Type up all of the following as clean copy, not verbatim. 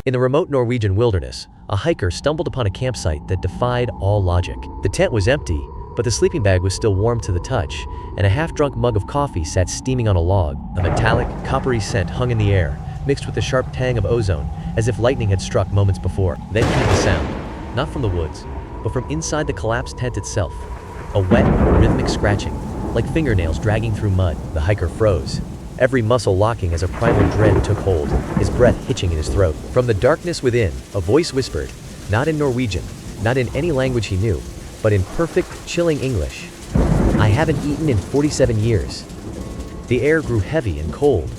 In the remote Norwegian wilderness, a hiker stumbled upon a campsite that defied all logic. The tent was empty, but the sleeping bag was still warm to the touch, and a half-drunk mug of coffee sat steaming on a log. A metallic, coppery scent hung in the air, mixed with the sharp tang of ozone, as if lightning had struck moments before. Then came the sound, not from the woods, but from inside the collapsed tent itself. A wet, rhythmic scratching, like fingernails dragging through mud. The hiker froze, every muscle locking as a primal dread took hold, his breath hitching in his throat. From the darkness within, a voice whispered, not in Norwegian, not in any language he knew, but in perfect, chilling English. I haven't eaten in 47 years. The air grew heavy and cold,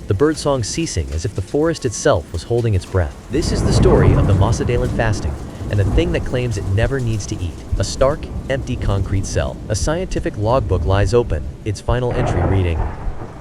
the birdsong ceasing as if the forest itself was holding its breath. This is the story of the Motionless fasting, and the thing that claims it never needs to eat. A stark, empty concrete cell. A scientific logbook lies open, its final entry reading,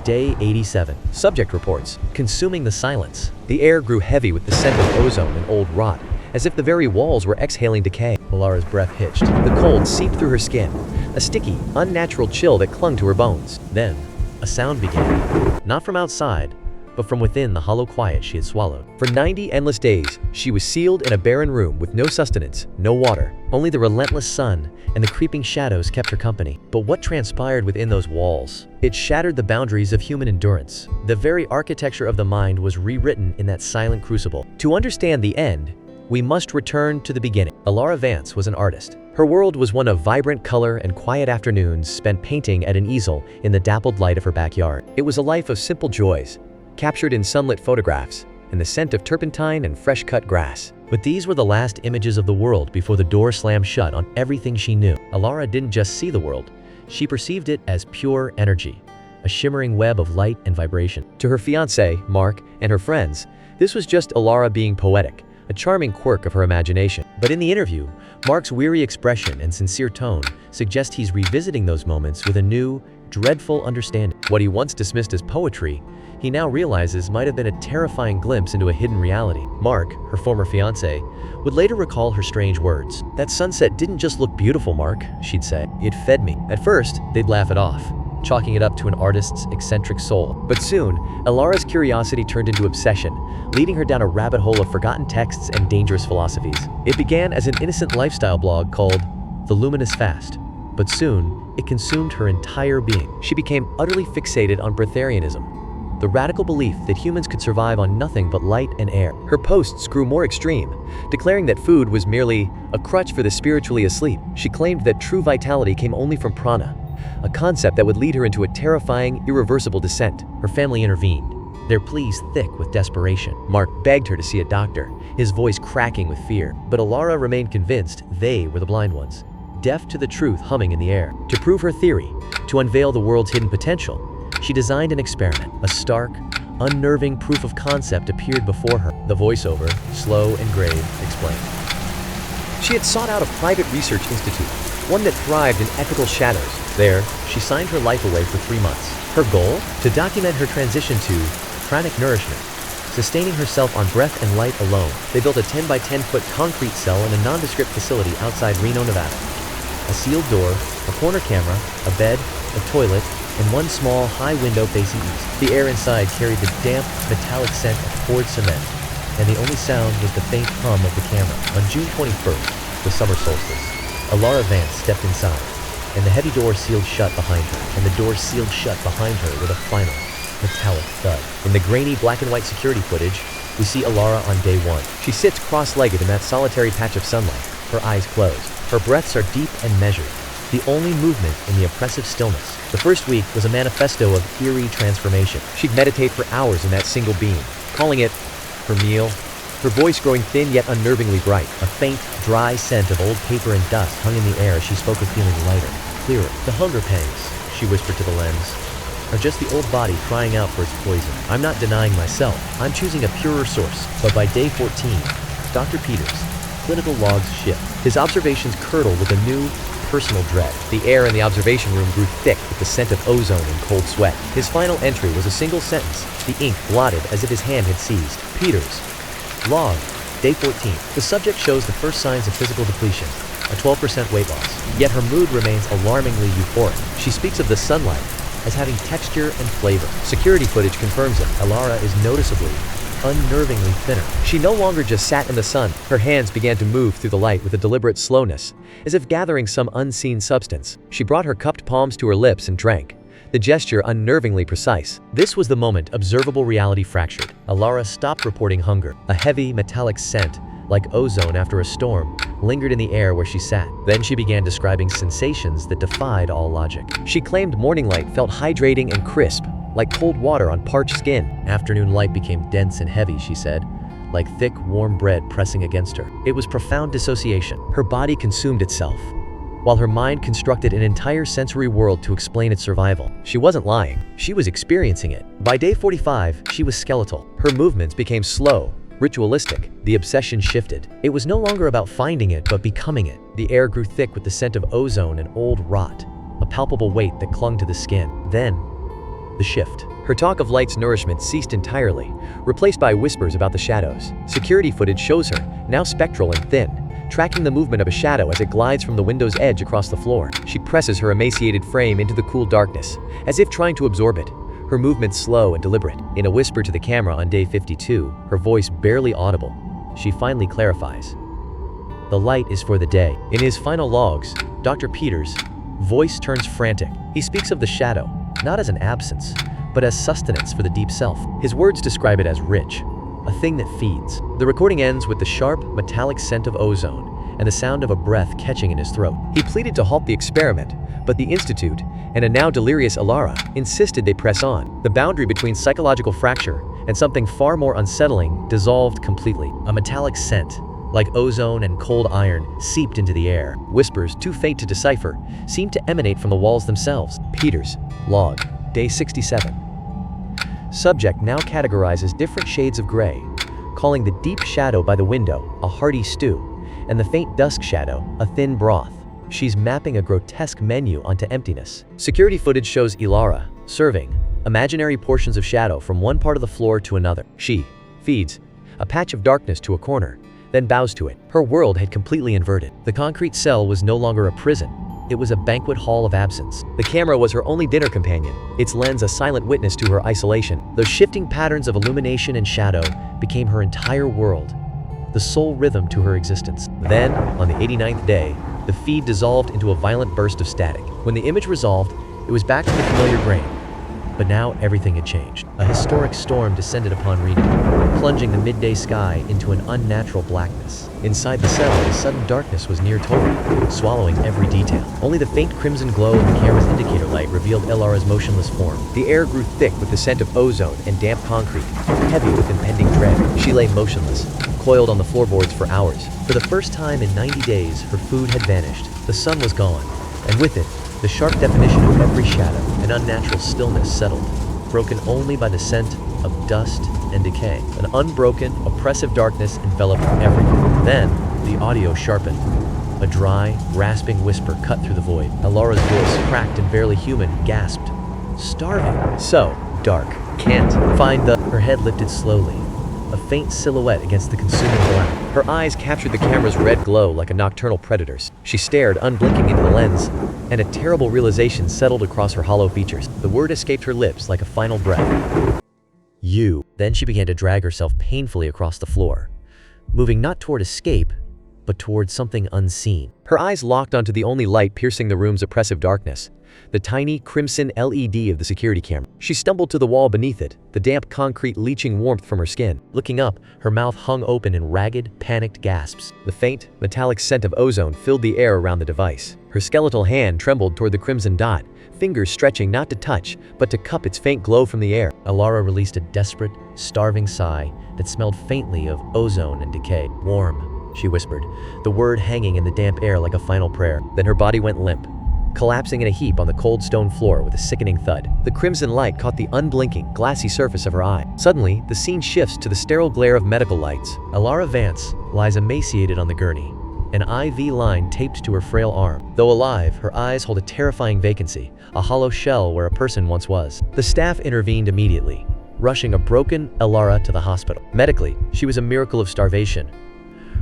Day 87. Subject reports, consuming the silence. The air grew heavy with the scent of ozone and old rot, as if the very walls were exhaling decay. Elara's breath hitched. The cold seeped through her skin, a sticky, unnatural chill that clung to her bones. Then, a sound began. Not from outside, but from within the hollow quiet she had swallowed. For 90 endless days, she was sealed in a barren room with no sustenance, no water. Only the relentless sun and the creeping shadows kept her company. But what transpired within those walls? It shattered the boundaries of human endurance. The very architecture of the mind was rewritten in that silent crucible. To understand the end, we must return to the beginning. Elara Vance was an artist. Her world was one of vibrant color and quiet afternoons spent painting at an easel in the dappled light of her backyard. It was a life of simple joys, captured in sunlit photographs, and the scent of turpentine and fresh-cut grass. But these were the last images of the world before the door slammed shut on everything she knew. Elara didn't just see the world, she perceived it as pure energy, a shimmering web of light and vibration. To her fiancé, Mark, and her friends, this was just Elara being poetic, a charming quirk of her imagination. But in the interview, Mark's weary expression and sincere tone suggest he's revisiting those moments with a new, dreadful understanding. What he once dismissed as poetry, he now realizes might have been a terrifying glimpse into a hidden reality. Mark, her former fiancé, would later recall her strange words. That sunset didn't just look beautiful, Mark, she'd say. It fed me. At first, they'd laugh it off, chalking it up to an artist's eccentric soul. But soon, Elara's curiosity turned into obsession, leading her down a rabbit hole of forgotten texts and dangerous philosophies. It began as an innocent lifestyle blog called The Luminous Fast, but soon, it consumed her entire being. She became utterly fixated on breatharianism, the radical belief that humans could survive on nothing but light and air. Her posts grew more extreme, declaring that food was merely a crutch for the spiritually asleep. She claimed that true vitality came only from prana, a concept that would lead her into a terrifying, irreversible descent. Her family intervened, their pleas thick with desperation. Mark begged her to see a doctor, his voice cracking with fear. But Elara remained convinced they were the blind ones, deaf to the truth humming in the air. To prove her theory, to unveil the world's hidden potential, she designed an experiment. A stark, unnerving proof of concept appeared before her. The voiceover, slow and grave, explained. She had sought out a private research institute, one that thrived in ethical shadows. There, she signed her life away for 3 months. Her goal? To document her transition to pranic nourishment, sustaining herself on breath and light alone. They built a 10 by 10 foot concrete cell in a nondescript facility outside Reno, Nevada. A sealed door, a corner camera, a bed, a toilet, and one small, high window facing east. The air inside carried the damp, metallic scent of poured cement, and the only sound was the faint hum of the camera. On June 21st, the summer solstice, Elara Vance stepped inside, and the heavy door sealed shut behind her, with a final, metallic thud. In the grainy black and white security footage, we see Elara on day 1. She sits cross-legged in that solitary patch of sunlight, her eyes closed. Her breaths are deep and measured, the only movement in the oppressive stillness. The first week was a manifesto of eerie transformation. She'd meditate for hours in that single beam, calling it her meal, her voice growing thin yet unnervingly bright. A faint, dry scent of old paper and dust hung in the air as she spoke of feeling lighter, clearer. The hunger pangs, she whispered to the lens, are just the old body crying out for its poison. I'm not denying myself. I'm choosing a purer source. But by day 14, Dr. Peters' clinical logs shift. His observations curdle with a new, personal dread. The air in the observation room grew thick with the scent of ozone and cold sweat. His final entry was a single sentence, the ink blotted as if his hand had seized. Peters. Log. Day 14. The subject shows the first signs of physical depletion, a 12% weight loss. Yet her mood remains alarmingly euphoric. She speaks of the sunlight as having texture and flavor. Security footage confirms it. Elara is noticeably unnervingly thinner. She no longer just sat in the sun. Her hands began to move through the light with a deliberate slowness, as if gathering some unseen substance. She brought her cupped palms to her lips and drank, the gesture unnervingly precise. This was the moment observable reality fractured. Elara stopped reporting hunger. A heavy, metallic scent, like ozone after a storm, lingered in the air where she sat. Then she began describing sensations that defied all logic. She claimed morning light felt hydrating and crisp, like cold water on parched skin. Afternoon light became dense and heavy, she said, like thick, warm bread pressing against her. It was profound dissociation. Her body consumed itself, while her mind constructed an entire sensory world to explain its survival. She wasn't lying. She was experiencing it. By day 45, she was skeletal. Her movements became slow, ritualistic. The obsession shifted. It was no longer about finding it, but becoming it. The air grew thick with the scent of ozone and old rot, a palpable weight that clung to the skin. Then, the shift. Her talk of light's nourishment ceased entirely, replaced by whispers about the shadows. Security footage shows her, now spectral and thin, tracking the movement of a shadow as it glides from the window's edge across the floor. She presses her emaciated frame into the cool darkness, as if trying to absorb it, her movements slow and deliberate. In a whisper to the camera on day 52, her voice barely audible, she finally clarifies, "The light is for the day." In his final logs, Dr. Peters' voice turns frantic. He speaks of the shadow, not as an absence, but as sustenance for the deep self. His words describe it as rich, a thing that feeds. The recording ends with the sharp, metallic scent of ozone and the sound of a breath catching in his throat. He pleaded to halt the experiment, but the Institute, and a now delirious Elara, insisted they press on. The boundary between psychological fracture and something far more unsettling dissolved completely. A metallic scent, like ozone and cold iron, seeped into the air. Whispers, too faint to decipher, seemed to emanate from the walls themselves. Peters, log, day 67. Subject now categorizes different shades of gray, calling the deep shadow by the window a hearty stew, and the faint dusk shadow a thin broth. She's mapping a grotesque menu onto emptiness. Security footage shows Elara serving imaginary portions of shadow from one part of the floor to another. She feeds a patch of darkness to a corner, then bows to it. Her world had completely inverted. The concrete cell was no longer a prison. It was a banquet hall of absence. The camera was her only dinner companion, its lens a silent witness to her isolation. Those shifting patterns of illumination and shadow became her entire world, the sole rhythm to her existence. Then, on the 89th day, the feed dissolved into a violent burst of static. When the image resolved, it was back to the familiar grain. But now everything had changed. A historic storm descended upon Reno, plunging the midday sky into an unnatural blackness. Inside the cell, the sudden darkness was near total, swallowing every detail. Only the faint crimson glow of the camera's indicator light revealed Elara's motionless form. The air grew thick with the scent of ozone and damp concrete, heavy with impending dread. She lay motionless, coiled on the floorboards for hours. For the first time in 90 days, her food had vanished. The sun was gone, and with it, the sharp definition of every shadow. An unnatural stillness settled, broken only by the scent of dust and decay. An unbroken, oppressive darkness enveloped everything. Then, the audio sharpened. A dry, rasping whisper cut through the void. Elara's voice, cracked and barely human, gasped, "Starving." So dark. Can't find the... Her head lifted slowly, a faint silhouette against the consuming black. Her eyes captured the camera's red glow like a nocturnal predator's. She stared, unblinking into the lens, and a terrible realization settled across her hollow features. The word escaped her lips like a final breath. "You." Then she began to drag herself painfully across the floor, moving not toward escape, but toward something unseen. Her eyes locked onto the only light piercing the room's oppressive darkness, the tiny crimson LED of the security camera. She stumbled to the wall beneath it, the damp concrete leaching warmth from her skin. Looking up, her mouth hung open in ragged, panicked gasps. The faint, metallic scent of ozone filled the air around the device. Her skeletal hand trembled toward the crimson dot, fingers stretching not to touch, but to cup its faint glow from the air. Elara released a desperate, starving sigh that smelled faintly of ozone and decay. "Warm," she whispered, the word hanging in the damp air like a final prayer. Then her body went limp, collapsing in a heap on the cold stone floor with a sickening thud. The crimson light caught the unblinking, glassy surface of her eye. Suddenly, the scene shifts to the sterile glare of medical lights. Elara Vance lies emaciated on the gurney, an IV line taped to her frail arm. Though alive, her eyes hold a terrifying vacancy, a hollow shell where a person once was. The staff intervened immediately, rushing a broken Elara to the hospital. Medically, she was a miracle of starvation.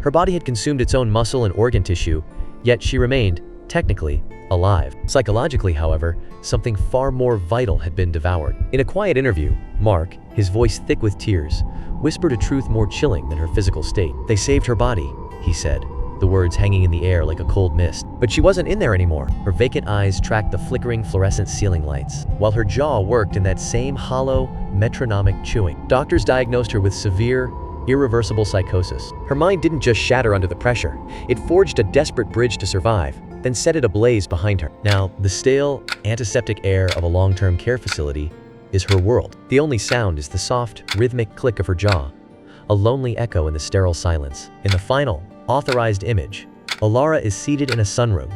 Her body had consumed its own muscle and organ tissue, yet she remained technically alive. Psychologically, however, something far more vital had been devoured. In a quiet interview, Mark, his voice thick with tears, whispered a truth more chilling than her physical state. "They saved her body," he said, the words hanging in the air like a cold mist. But she wasn't in there anymore. Her vacant eyes tracked the flickering fluorescent ceiling lights, while her jaw worked in that same hollow, metronomic chewing. Doctors diagnosed her with severe, irreversible psychosis. Her mind didn't just shatter under the pressure. It forged a desperate bridge to survive, then set it ablaze behind her. Now, the stale, antiseptic air of a long-term care facility is her world. The only sound is the soft, rhythmic click of her jaw, a lonely echo in the sterile silence. In the final, authorized image, Elara is seated in a sunroom,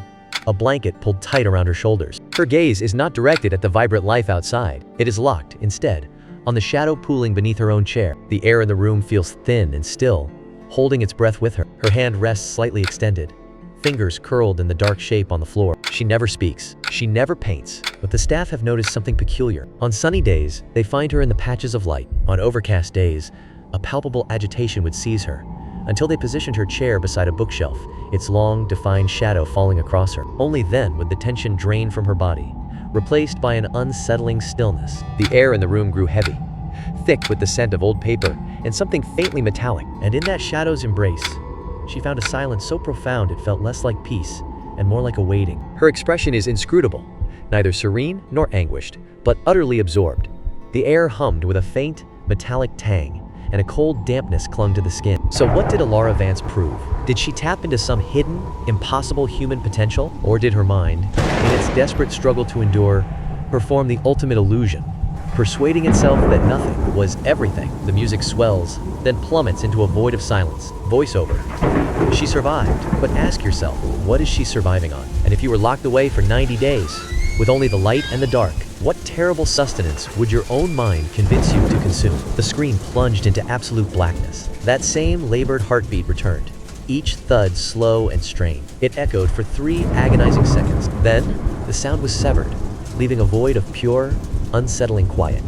a blanket pulled tight around her shoulders. Her gaze is not directed at the vibrant life outside. It is locked, instead, on the shadow pooling beneath her own chair. The air in the room feels thin and still, holding its breath with her. Her hand rests slightly extended, fingers curled in the dark shape on the floor. She never speaks. She never paints. But the staff have noticed something peculiar. On sunny days, they find her in the patches of light. On overcast days, a palpable agitation would seize her, until they positioned her chair beside a bookshelf, its long, defined shadow falling across her. Only then would the tension drain from her body, replaced by an unsettling stillness. The air in the room grew heavy, thick with the scent of old paper and something faintly metallic. And in that shadow's embrace, she found a silence so profound it felt less like peace and more like a waiting. Her expression is inscrutable, neither serene nor anguished, but utterly absorbed. The air hummed with a faint, metallic tang, and a cold dampness clung to the skin. So what did Elara Vance prove? Did she tap into some hidden, impossible human potential? Or did her mind, in its desperate struggle to endure, perform the ultimate illusion, persuading itself that nothing was everything? The music swells, then plummets into a void of silence. Voiceover. She survived, but ask yourself, what is she surviving on? And if you were locked away for 90 days, with only the light and the dark, what terrible sustenance would your own mind convince you to consume? The screen plunged into absolute blackness. That same labored heartbeat returned, each thud slow and strained. It echoed for 3 agonizing seconds. Then, the sound was severed, leaving a void of pure, unsettling quiet.